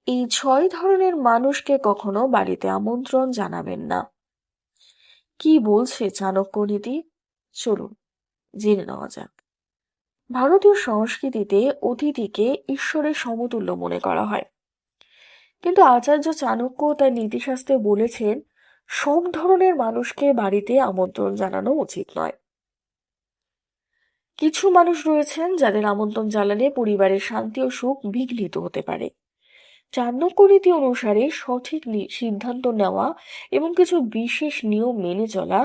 এই ৬ ধরনের মানুষকে কখনো বাড়িতে আমন্ত্রণ জানাবেন না। কি বলছে চাণক্য নীতি? চলুন জেনে নেওয়া যাক। ভারতীয় সংস্কৃতিতে অতিথিকে ঈশ্বরের সমতুল্য মনে করা হয়, কিন্তু আচার্য চাণক্য তার নীতিশাস্ত্রে বলেছেন সব ধরনের মানুষকে বাড়িতে আমন্ত্রণ জানানো উচিত নয়। কিছু মানুষ রয়েছেন যাদের আমন্ত্রণ জানালে পরিবারের শান্তি ও সুখ বিঘ্নিত হতে পারে। চাণক্য নীতি অনুসারে সঠিক সিদ্ধান্ত নেওয়া এবং কিছু বিশেষ নিয়ম মেনে চলা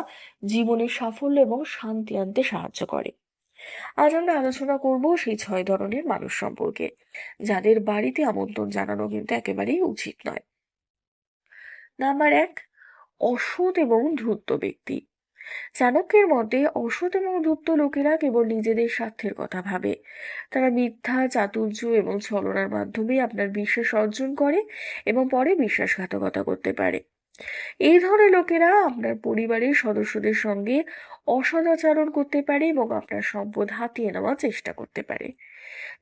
জীবনের সাফল্য এবং শান্তি আনতে সাহায্য করে। আজ আমরা আলোচনা করব সেই ৬ ধরনের মানুষ সম্পর্কে, যাদের বাড়িতে আমন্ত্রণ জানানো কিন্তু একেবারেই উচিত নয়। নাম্বার ১, অসৎ এবং ধূর্ত ব্যক্তি। চাণক্যের মতে অসৎ এবং ধূর্ত লোকেরা কেবল নিজেদের স্বার্থের কথা ভাবে। তারা মিথ্যা, চাতুর্য এবং ছলনার মাধ্যমে আপনার বিশ্বাস অর্জন করে এবং পরে বিশ্বাসঘাতকতা করতে পারে। এই ধরনের লোকেরা আপনার পরিবারের সদস্যদের সঙ্গে অসদাচরণ করতে পারে এবং আপনার সম্পদ হাতিয়ে নেওয়ার চেষ্টা করতে পারে।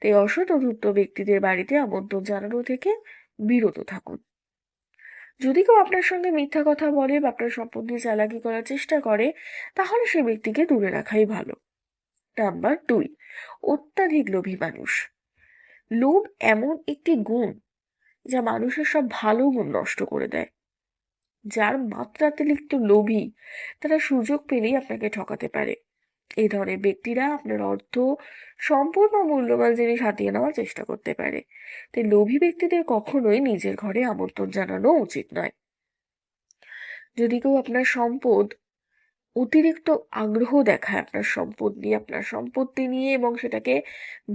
তাই অসৎ ও ধূর্ত ব্যক্তিদের বাড়িতে আমন্ত্রণ জানানো থেকে বিরত থাকুন। যদি কেউ আপনার সঙ্গে মিথ্যা কথা বলে বা আপনার সম্পদ নিয়ে চালাকি করার চেষ্টা করে, তাহলে সে ব্যক্তিকে দূরে রাখাই ভালো। নাম্বার ২, অত্যাধিক লোভী মানুষ। লোভ এমন একটি গুণ যা মানুষের সব ভালো গুণ নষ্ট করে দেয়। যার মাত্রাতিরিক্ত লোভী, তারা সুযোগ পেলেই আপনাকে ঠকাতে পারে। এই ধরনের ব্যক্তিরা আপনার অর্থ, সম্পদ বা মূল্যবান জিনিস হাতিয়ে নেওয়ার চেষ্টা করতে পারে। তাই লোভী ব্যক্তিদের কখনোই নিজের ঘরে আমন্ত্রণ জানানো উচিত নয়। যদি কেউ আপনার সম্পদ অতিরিক্ত আগ্রহ দেখায়, আপনার সম্পদ নিয়ে, আপনার সম্পত্তি নিয়ে, এবং সেটাকে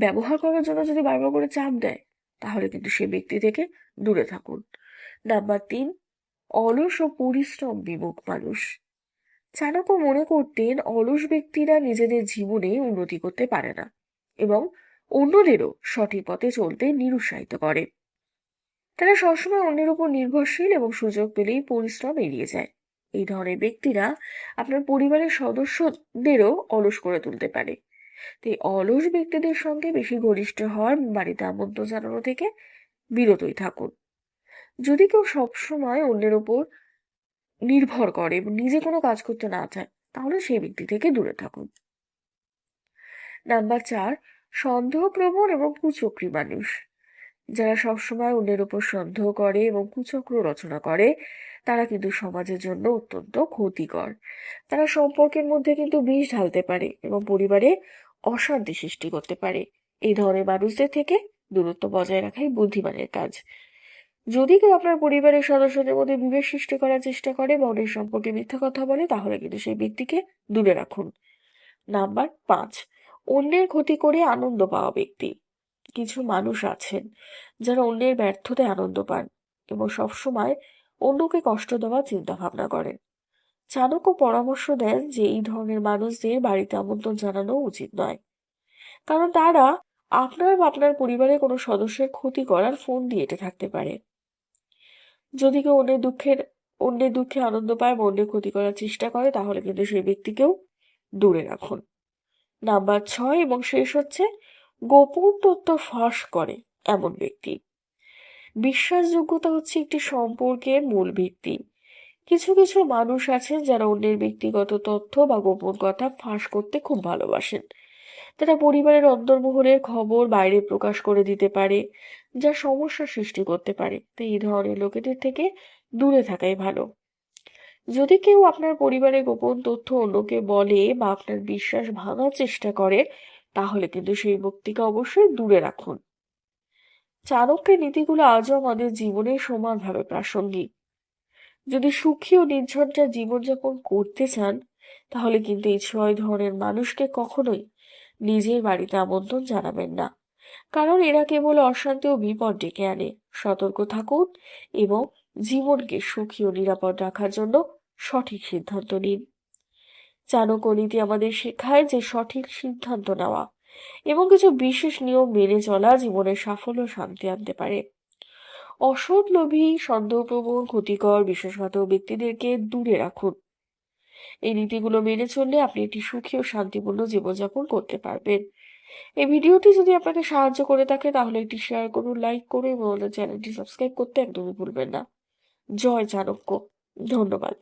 ব্যবহার করার জন্য যদি বারবার করে চাপ দেয়, তাহলে কিন্তু সে ব্যক্তি থেকে দূরে থাকুন। নাম্বার ৩, অলস ও পরিশ্রম বিমুখ মানুষ। চাণক্য মনে করতেন অলস ব্যক্তিরা নিজেদের জীবনে উন্নতি করতে পারে না এবং অন্যদেরও সঠিক পথে চলতে নিরুৎসাহিত করে। তারা সবসময় অন্যের উপর নির্ভরশীল এবং সুযোগ পেলেই পরিশ্রম এড়িয়ে যায়। এই ধরনের ব্যক্তিরা আপনার পরিবারের সদস্যদেরও অলস করে তুলতে পারে। তাই অলস ব্যক্তিদের সঙ্গে বেশি ঘনিষ্ঠ হওয়ার, বাড়িতে আমন্ত্রণ জানানো থেকে বিরতই থাকুন। যদি কেউ সবসময় অন্যের উপর নির্ভর করে এবং নিজে কোনো কাজ করতে না চায়, তাহলে সেই ব্যক্তি থেকে দূরে থাকুন। নাম্বার ৪, সন্দেহপ্রবণ এবং কুচক্রী মানুষ। যারা সবসময় অন্যের উপর সন্দেহ করে এবং কুচক্র রচনা করে, তারা কিন্তু সমাজের জন্য অত্যন্ত ক্ষতিকর। তারা সম্পর্কের মধ্যে কিন্তু বিষ ঢালতে পারে এবং পরিবারে অশান্তি সৃষ্টি করতে পারে। এই ধরনের মানুষদের থেকে দূরত্ব বজায় রাখাই বুদ্ধিমানের কাজ। যদি কেউ আপনার পরিবারের সদস্যদের মধ্যে বিভেদ সৃষ্টি করার চেষ্টা করে বা অন্যের সম্পর্কে মিথ্যা কথা বলে, তাহলে কিন্তু সেই ব্যক্তিকে দূরে রাখুন। নাম্বার ৫, অন্যের ক্ষতি করে আনন্দ পাওয়া ব্যক্তি। কিছু মানুষ আছেন যারা অন্যের ব্যর্থতায় আনন্দ পান এবং সবসময় অন্যকে কষ্ট দেওয়ার চিন্তা ভাবনা করেন। চাণক্য পরামর্শ দেন যে এই ধরনের মানুষদের বাড়িতে আমন্ত্রণ জানানো উচিত নয়, কারণ তারা আপনার বা আপনার পরিবারের কোনো সদস্যের ক্ষতি করার ফোন দিয়ে এঁটে থাকতে পারে। যদি কেউ অন্যের দুঃখে আনন্দ পায় বা অন্যের ক্ষতি করার চেষ্টা করে, তাহলে কিন্তু সেই ব্যক্তিকেও দূরে রাখুন। নাম্বার ৬ এবং শেষ হচ্ছে, গোপন তথ্য ফাঁস করে এমন ব্যক্তি। বিশ্বাসযোগ্যতা হচ্ছে একটি সম্পর্কের মূল ভিত্তি। কিছু কিছু মানুষ আছেন যারা অন্যের ব্যক্তিগত তথ্য বা গোপন কথা ফাঁস করতে খুব ভালোবাসেন। তারা পরিবারের অন্তর্মহলের খবর বাইরে প্রকাশ করে দিতে পারে, যা সমস্যার সৃষ্টি করতে পারে। তাই এই ধরনের লোকেদের থেকে দূরে থাকাই ভালো। যদি কেউ আপনার পরিবারের গোপন তথ্য অন্যকে বলে বা আপনার বিশ্বাস ভাঙার চেষ্টা করে, তাহলে কিন্তু সেই ব্যক্তিকে অবশ্যই দূরে রাখুন। চাণক্যের নীতিগুলো আজও আমাদের জীবনে সমানভাবে প্রাসঙ্গিক। যদি সুখী ও নির্ঝঞ্ঝাট জীবনযাপন করতে চান, তাহলে কিন্তু এই ৬ ধরনের মানুষকে কখনোই নিজের বাড়িতে আমন্ত্রণ জানাবেন না, কারণ এরা কেবল অশান্তি ও বিপদ ডেকে আনে। সতর্ক থাকুন এবং জীবনকে সুখী ও নিরাপদ রাখার জন্য সঠিক সিদ্ধান্ত নিন। চাণক্য নীতি আমাদের শেখায় যে সঠিক সিদ্ধান্ত নেওয়া এবং কিছু বিশেষ নিয়ম মেনে চলা জীবনের সাফল্য ও শান্তি আনতে পারে। অসৎ, লোভী, সন্দেহপ্রবণ, ক্ষতিকর, বিশ্বাসঘাতক ব্যক্তিদেরকে দূরে রাখুন। এই নীতিগুলো মেনে চললে আপনি একটি সুখী ও শান্তিপূর্ণ জীবনযাপন করতে পারবেন। এই ভিডিওটি যদি আপনাকে সাহায্য করে থাকে তাহলে এটি শেয়ার করুন, লাইক করুন এবং আমাদের চ্যানেলটি সাবস্ক্রাইব করতে একদমই ভুলবেন না। জয় চাণক্য। ধন্যবাদ।